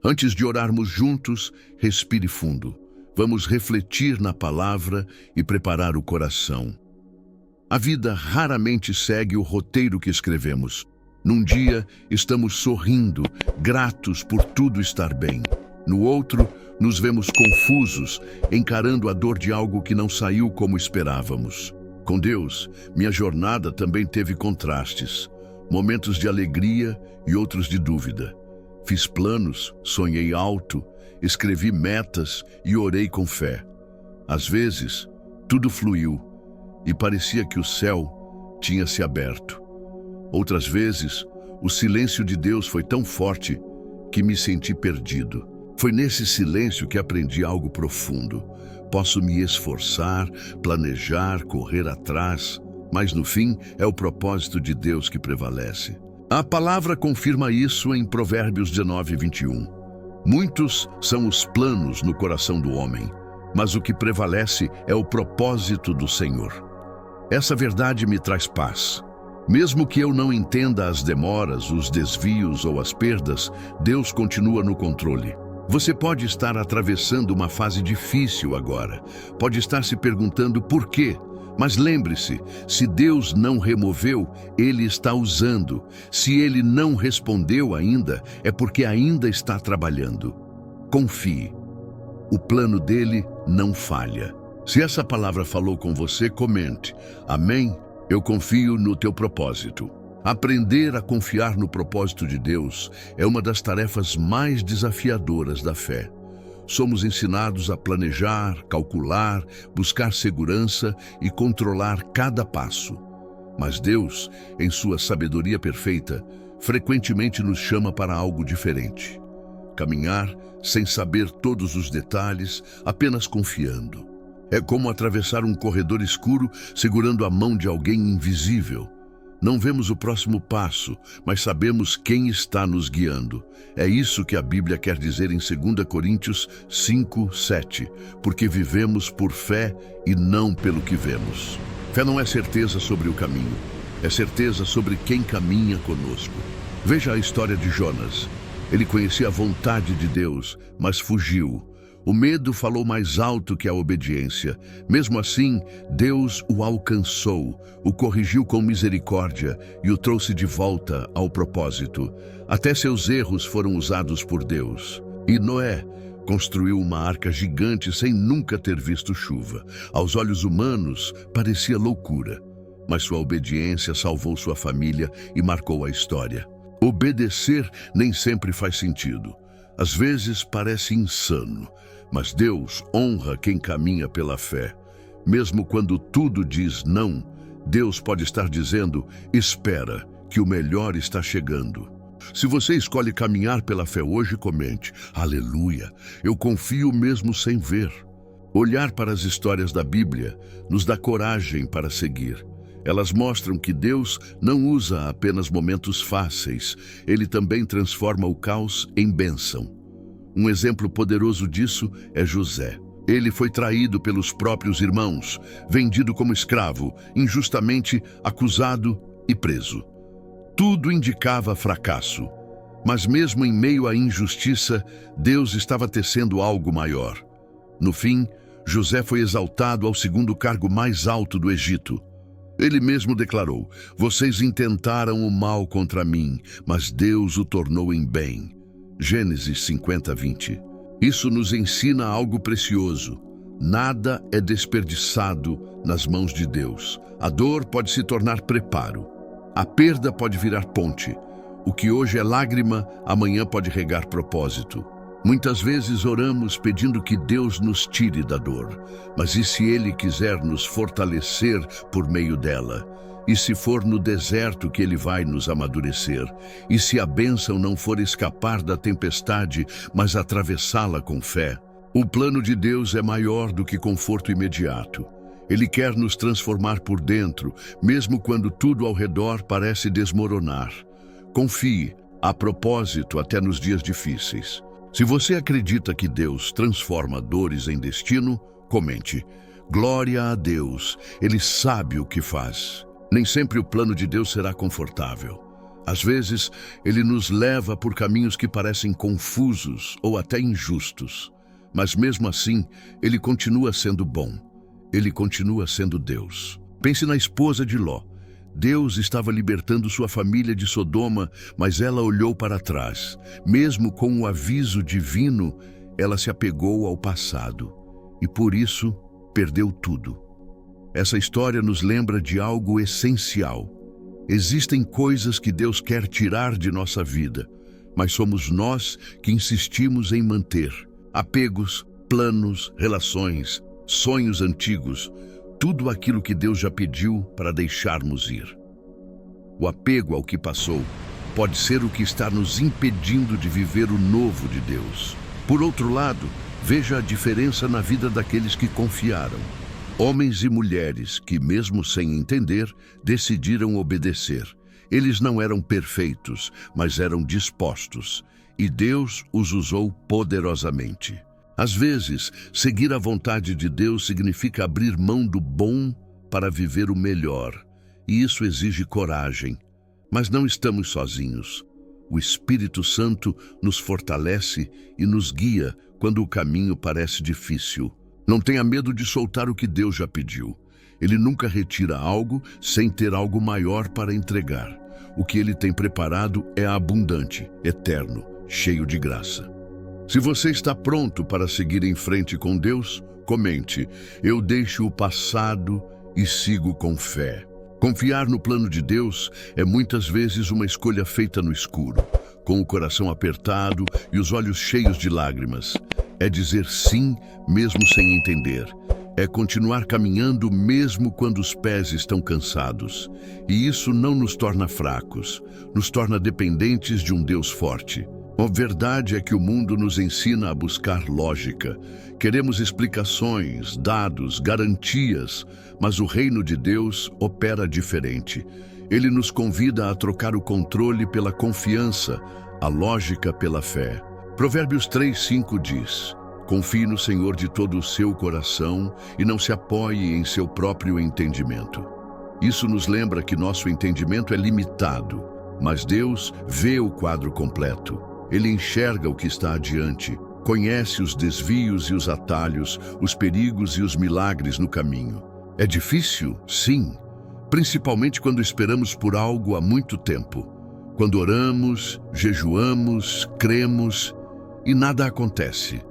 Antes de orarmos juntos, respire fundo. Vamos refletir na palavra e preparar o coração. A vida raramente segue o roteiro que escrevemos. Num dia, estamos sorrindo, gratos por tudo estar bem. No outro, nos vemos confusos, encarando a dor de algo que não saiu como esperávamos. Com Deus, minha jornada também teve contrastes, momentos de alegria e outros de dúvida. Fiz planos, sonhei alto, escrevi metas e orei com fé. Às vezes, tudo fluiu e parecia que o céu tinha se aberto. Outras vezes, o silêncio de Deus foi tão forte que me senti perdido. Foi nesse silêncio que aprendi algo profundo. Posso me esforçar, planejar, correr atrás, mas no fim é o propósito de Deus que prevalece. A palavra confirma isso em Provérbios 19:21. Muitos são os planos no coração do homem, mas o que prevalece é o propósito do Senhor. Essa verdade me traz paz. Mesmo que eu não entenda as demoras, os desvios ou as perdas, Deus continua no controle. Você pode estar atravessando uma fase difícil agora. Pode estar se perguntando por quê. Mas lembre-se, se Deus não removeu, Ele está usando. Se Ele não respondeu ainda, é porque ainda está trabalhando. Confie. O plano dele não falha. Se essa palavra falou com você, comente. Amém? Eu confio no teu propósito. Aprender a confiar no propósito de Deus é uma das tarefas mais desafiadoras da fé. Somos ensinados a planejar, calcular, buscar segurança e controlar cada passo. Mas Deus, em sua sabedoria perfeita, frequentemente nos chama para algo diferente. Caminhar sem saber todos os detalhes, apenas confiando. É como atravessar um corredor escuro segurando a mão de alguém invisível. Não vemos o próximo passo, mas sabemos quem está nos guiando. É isso que a Bíblia quer dizer em 2 Coríntios 5:7, porque vivemos por fé e não pelo que vemos. Fé não é certeza sobre o caminho, é certeza sobre quem caminha conosco. Veja a história de Jonas. Ele conhecia a vontade de Deus, mas fugiu. O medo falou mais alto que a obediência. Mesmo assim, Deus o alcançou, o corrigiu com misericórdia e o trouxe de volta ao propósito. Até seus erros foram usados por Deus. E Noé construiu uma arca gigante sem nunca ter visto chuva. Aos olhos humanos, parecia loucura, mas sua obediência salvou sua família e marcou a história. Obedecer nem sempre faz sentido. Às vezes parece insano, mas Deus honra quem caminha pela fé. Mesmo quando tudo diz não, Deus pode estar dizendo, espera, que o melhor está chegando. Se você escolhe caminhar pela fé hoje, comente, aleluia, eu confio mesmo sem ver. Olhar para as histórias da Bíblia nos dá coragem para seguir. Elas mostram que Deus não usa apenas momentos fáceis, Ele também transforma o caos em bênção. Um exemplo poderoso disso é José. Ele foi traído pelos próprios irmãos, vendido como escravo, injustamente acusado e preso. Tudo indicava fracasso, mas mesmo em meio à injustiça, Deus estava tecendo algo maior. No fim, José foi exaltado ao segundo cargo mais alto do Egito. Ele mesmo declarou, vocês intentaram o mal contra mim, mas Deus o tornou em bem. Gênesis 50:20. Isso nos ensina algo precioso. Nada é desperdiçado nas mãos de Deus. A dor pode se tornar preparo. A perda pode virar ponte. O que hoje é lágrima, amanhã pode regar propósito. Muitas vezes oramos pedindo que Deus nos tire da dor, mas e se Ele quiser nos fortalecer por meio dela? E se for no deserto que Ele vai nos amadurecer? E se a bênção não for escapar da tempestade, mas atravessá-la com fé? O plano de Deus é maior do que conforto imediato. Ele quer nos transformar por dentro, mesmo quando tudo ao redor parece desmoronar. Confie, há propósito até nos dias difíceis. Se você acredita que Deus transforma dores em destino, comente. Glória a Deus, Ele sabe o que faz. Nem sempre o plano de Deus será confortável. Às vezes, ele nos leva por caminhos que parecem confusos ou até injustos. Mas mesmo assim, ele continua sendo bom. Ele continua sendo Deus. Pense na esposa de Ló. Deus estava libertando sua família de Sodoma, mas ela olhou para trás. Mesmo com o aviso divino, ela se apegou ao passado e, por isso, perdeu tudo. Essa história nos lembra de algo essencial. Existem coisas que Deus quer tirar de nossa vida, mas somos nós que insistimos em manter. Apegos, planos, relações, sonhos antigos, tudo aquilo que Deus já pediu para deixarmos ir. O apego ao que passou pode ser o que está nos impedindo de viver o novo de Deus. Por outro lado, veja a diferença na vida daqueles que confiaram. Homens e mulheres que, mesmo sem entender, decidiram obedecer. Eles não eram perfeitos, mas eram dispostos, e Deus os usou poderosamente. Às vezes, seguir a vontade de Deus significa abrir mão do bom para viver o melhor, e isso exige coragem. Mas não estamos sozinhos. O Espírito Santo nos fortalece e nos guia quando o caminho parece difícil. Não tenha medo de soltar o que Deus já pediu. Ele nunca retira algo sem ter algo maior para entregar. O que Ele tem preparado é abundante, eterno, cheio de graça. Se você está pronto para seguir em frente com Deus, comente: eu deixo o passado e sigo com fé. Confiar no plano de Deus é muitas vezes uma escolha feita no escuro, com o coração apertado e os olhos cheios de lágrimas. É dizer sim, mesmo sem entender. É continuar caminhando mesmo quando os pés estão cansados. E isso não nos torna fracos, nos torna dependentes de um Deus forte. A verdade é que o mundo nos ensina a buscar lógica. Queremos explicações, dados, garantias, mas o reino de Deus opera diferente. Ele nos convida a trocar o controle pela confiança, a lógica pela fé. Provérbios 3:5 diz: confie no Senhor de todo o seu coração e não se apoie em seu próprio entendimento. Isso nos lembra que nosso entendimento é limitado, mas Deus vê o quadro completo. Ele enxerga o que está adiante, conhece os desvios e os atalhos, os perigos e os milagres no caminho. É difícil? Sim, principalmente quando esperamos por algo há muito tempo. Quando oramos, jejuamos, cremos e nada acontece.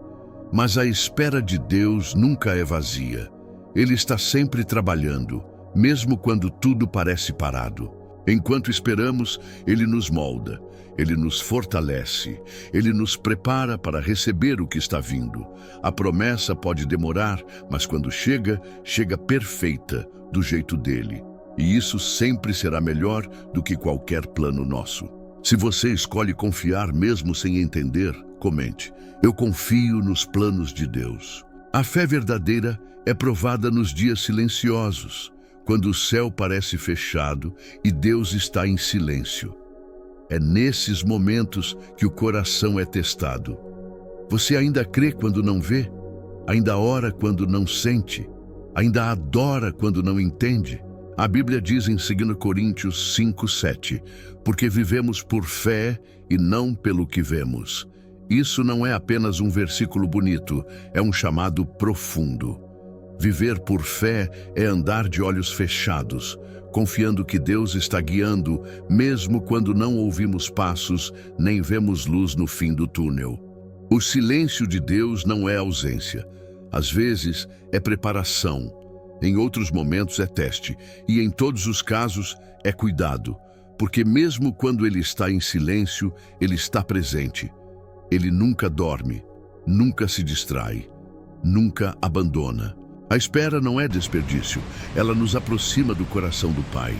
Mas a espera de Deus nunca é vazia. Ele está sempre trabalhando, mesmo quando tudo parece parado. Enquanto esperamos, Ele nos molda, Ele nos fortalece, Ele nos prepara para receber o que está vindo. A promessa pode demorar, mas quando chega, chega perfeita, do jeito dele. E isso sempre será melhor do que qualquer plano nosso. Se você escolhe confiar mesmo sem entender, comente: eu confio nos planos de Deus. A fé verdadeira é provada nos dias silenciosos, quando o céu parece fechado e Deus está em silêncio. É nesses momentos que o coração é testado. Você ainda crê quando não vê? Ainda ora quando não sente? Ainda adora quando não entende? A Bíblia diz em 2 Coríntios 5:7, porque vivemos por fé e não pelo que vemos. Isso não é apenas um versículo bonito, é um chamado profundo. Viver por fé é andar de olhos fechados, confiando que Deus está guiando, mesmo quando não ouvimos passos, nem vemos luz no fim do túnel. O silêncio de Deus não é ausência. Às vezes é preparação, em outros momentos é teste, e em todos os casos é cuidado, porque mesmo quando Ele está em silêncio, Ele está presente. Ele nunca dorme, nunca se distrai, nunca abandona. A espera não é desperdício, ela nos aproxima do coração do Pai,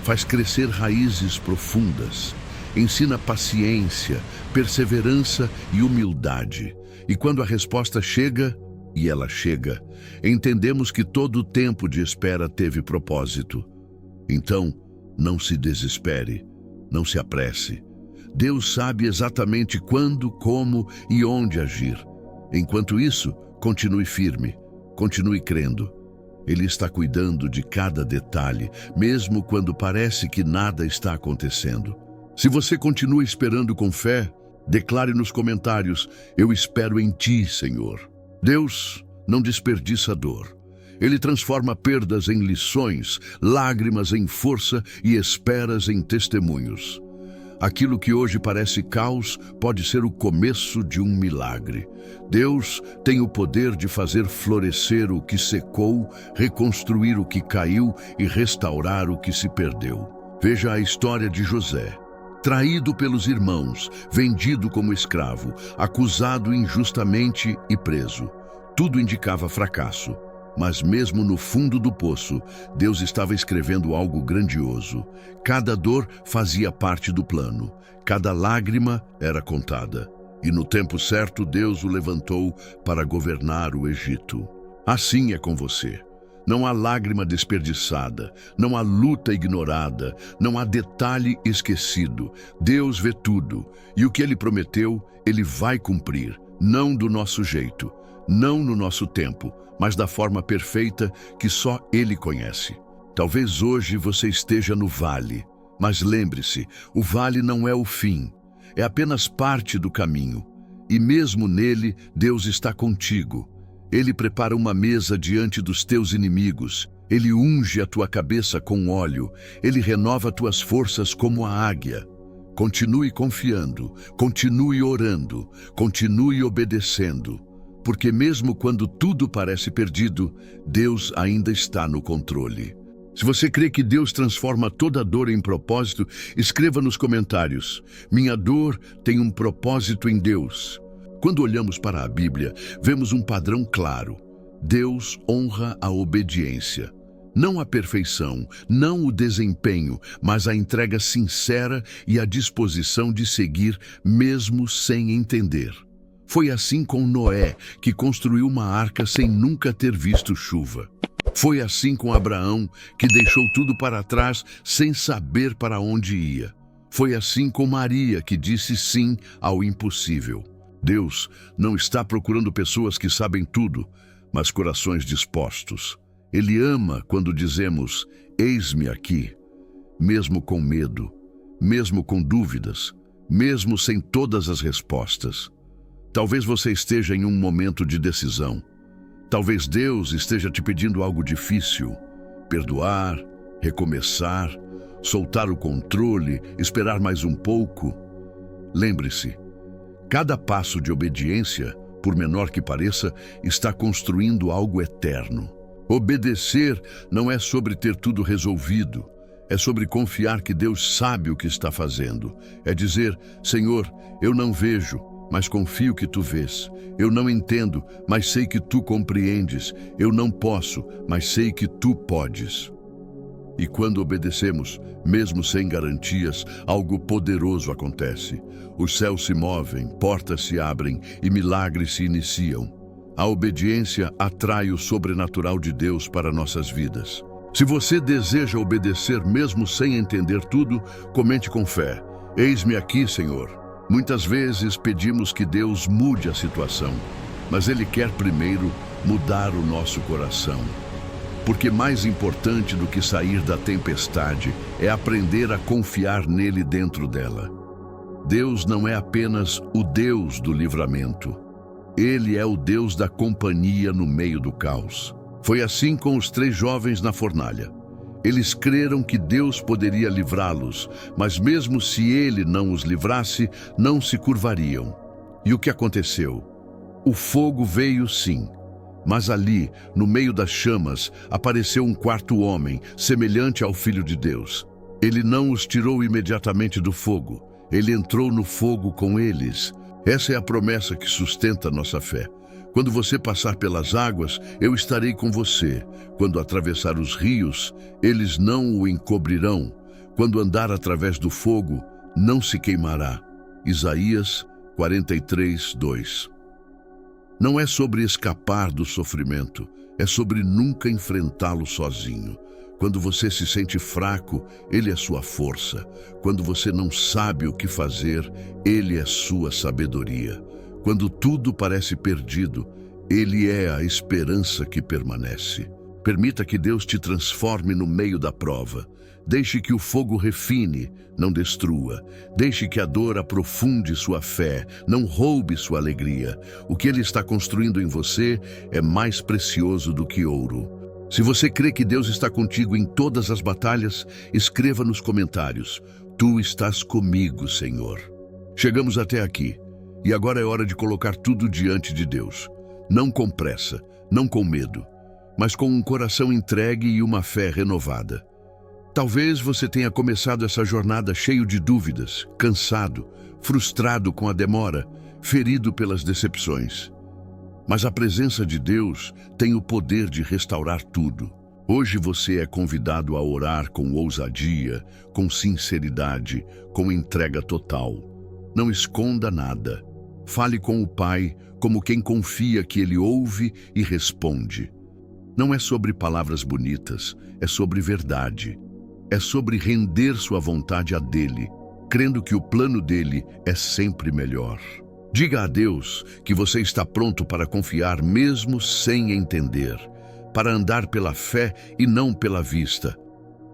faz crescer raízes profundas, ensina paciência, perseverança e humildade. E quando a resposta chega, e ela chega, entendemos que todo o tempo de espera teve propósito. Então, não se desespere, não se apresse. Deus sabe exatamente quando, como e onde agir. Enquanto isso, continue firme. Continue crendo. Ele está cuidando de cada detalhe, mesmo quando parece que nada está acontecendo. Se você continua esperando com fé, declare nos comentários: eu espero em ti, Senhor. Deus não desperdiça dor. Ele transforma perdas em lições, lágrimas em força e esperas em testemunhos. Aquilo que hoje parece caos pode ser o começo de um milagre. Deus tem o poder de fazer florescer o que secou, reconstruir o que caiu e restaurar o que se perdeu. Veja a história de José. Traído pelos irmãos, vendido como escravo, acusado injustamente e preso. Tudo indicava fracasso. Mas mesmo no fundo do poço, Deus estava escrevendo algo grandioso. Cada dor fazia parte do plano. Cada lágrima era contada. E no tempo certo, Deus o levantou para governar o Egito. Assim é com você. Não há lágrima desperdiçada, não há luta ignorada, não há detalhe esquecido. Deus vê tudo, e o que Ele prometeu, Ele vai cumprir. Não do nosso jeito, não no nosso tempo, mas da forma perfeita que só Ele conhece. Talvez hoje você esteja no vale, mas lembre-se, o vale não é o fim, é apenas parte do caminho. E mesmo nele, Deus está contigo. Ele prepara uma mesa diante dos teus inimigos. Ele unge a tua cabeça com óleo. Ele renova tuas forças como a águia. Continue confiando, continue orando, continue obedecendo. Porque mesmo quando tudo parece perdido, Deus ainda está no controle. Se você crê que Deus transforma toda dor em propósito, escreva nos comentários: minha dor tem um propósito em Deus. Quando olhamos para a Bíblia, vemos um padrão claro. Deus honra a obediência. Não a perfeição, não o desempenho, mas a entrega sincera e a disposição de seguir mesmo sem entender. Foi assim com Noé, que construiu uma arca sem nunca ter visto chuva. Foi assim com Abraão, que deixou tudo para trás sem saber para onde ia. Foi assim com Maria, que disse sim ao impossível. Deus não está procurando pessoas que sabem tudo, mas corações dispostos. Ele ama quando dizemos: eis-me aqui, mesmo com medo, mesmo com dúvidas, mesmo sem todas as respostas. Talvez você esteja em um momento de decisão. Talvez Deus esteja te pedindo algo difícil: perdoar, recomeçar, soltar o controle, esperar mais um pouco. Lembre-se, cada passo de obediência, por menor que pareça, está construindo algo eterno. Obedecer não é sobre ter tudo resolvido, é sobre confiar que Deus sabe o que está fazendo. É dizer: Senhor, eu não vejo, mas confio que Tu vês. Eu não entendo, mas sei que Tu compreendes. Eu não posso, mas sei que Tu podes. E quando obedecemos, mesmo sem garantias, algo poderoso acontece. Os céus se movem, portas se abrem e milagres se iniciam. A obediência atrai o sobrenatural de Deus para nossas vidas. Se você deseja obedecer mesmo sem entender tudo, comente com fé: eis-me aqui, Senhor. Muitas vezes pedimos que Deus mude a situação, mas Ele quer primeiro mudar o nosso coração. Porque mais importante do que sair da tempestade é aprender a confiar nele dentro dela. Deus não é apenas o Deus do livramento. Ele é o Deus da companhia no meio do caos. Foi assim com os 3 jovens na fornalha. Eles creram que Deus poderia livrá-los, mas mesmo se Ele não os livrasse, não se curvariam. E o que aconteceu? O fogo veio sim. Mas ali, no meio das chamas, apareceu um 4º homem, semelhante ao Filho de Deus. Ele não os tirou imediatamente do fogo. Ele entrou no fogo com eles. Essa é a promessa que sustenta nossa fé. Quando você passar pelas águas, eu estarei com você. Quando atravessar os rios, eles não o encobrirão. Quando andar através do fogo, não se queimará. Isaías 43, 2. Não é sobre escapar do sofrimento, é sobre nunca enfrentá-lo sozinho. Quando você se sente fraco, Ele é sua força. Quando você não sabe o que fazer, Ele é sua sabedoria. Quando tudo parece perdido, Ele é a esperança que permanece. Permita que Deus te transforme no meio da prova. Deixe que o fogo refine, não destrua. Deixe que a dor aprofunde sua fé, não roube sua alegria. O que Ele está construindo em você é mais precioso do que ouro. Se você crê que Deus está contigo em todas as batalhas, escreva nos comentários: Tu estás comigo, Senhor. Chegamos até aqui, e agora é hora de colocar tudo diante de Deus. Não com pressa, não com medo, mas com um coração entregue e uma fé renovada. Talvez você tenha começado essa jornada cheio de dúvidas, cansado, frustrado com a demora, ferido pelas decepções. Mas a presença de Deus tem o poder de restaurar tudo. Hoje você é convidado a orar com ousadia, com sinceridade, com entrega total. Não esconda nada. Fale com o Pai como quem confia que Ele ouve e responde. Não é sobre palavras bonitas, é sobre verdade. É sobre render sua vontade a dele, crendo que o plano dele é sempre melhor. Diga a Deus que você está pronto para confiar mesmo sem entender, para andar pela fé e não pela vista,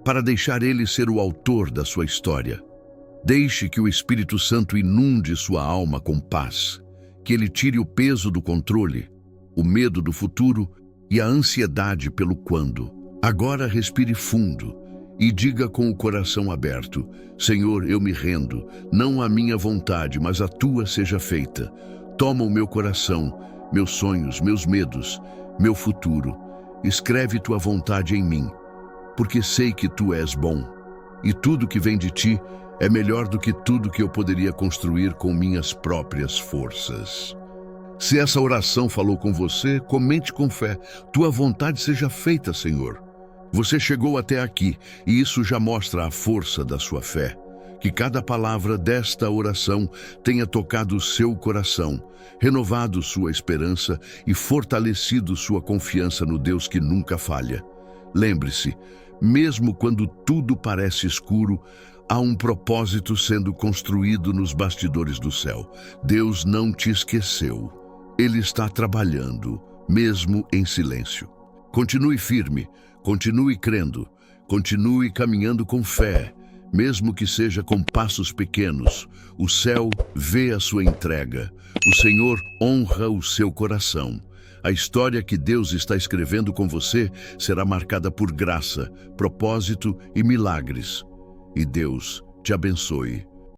para deixar Ele ser o autor da sua história. Deixe que o Espírito Santo inunde sua alma com paz, que Ele tire o peso do controle, o medo do futuro e a ansiedade pelo quando. Agora respire fundo e diga com o coração aberto: Senhor, eu me rendo, não a minha vontade, mas a Tua seja feita. Toma o meu coração, meus sonhos, meus medos, meu futuro. Escreve Tua vontade em mim, porque sei que Tu és bom, e tudo que vem de Ti é melhor do que tudo que eu poderia construir com minhas próprias forças. Se essa oração falou com você, comente com fé: Tua vontade seja feita, Senhor. Você chegou até aqui, e isso já mostra a força da sua fé. Que cada palavra desta oração tenha tocado o seu coração, renovado sua esperança e fortalecido sua confiança no Deus que nunca falha. Lembre-se, mesmo quando tudo parece escuro, há um propósito sendo construído nos bastidores do céu. Deus não te esqueceu. Ele está trabalhando, mesmo em silêncio. Continue firme. Continue crendo, continue caminhando com fé, mesmo que seja com passos pequenos. O céu vê a sua entrega, o Senhor honra o seu coração. A história que Deus está escrevendo com você será marcada por graça, propósito e milagres. E Deus te abençoe.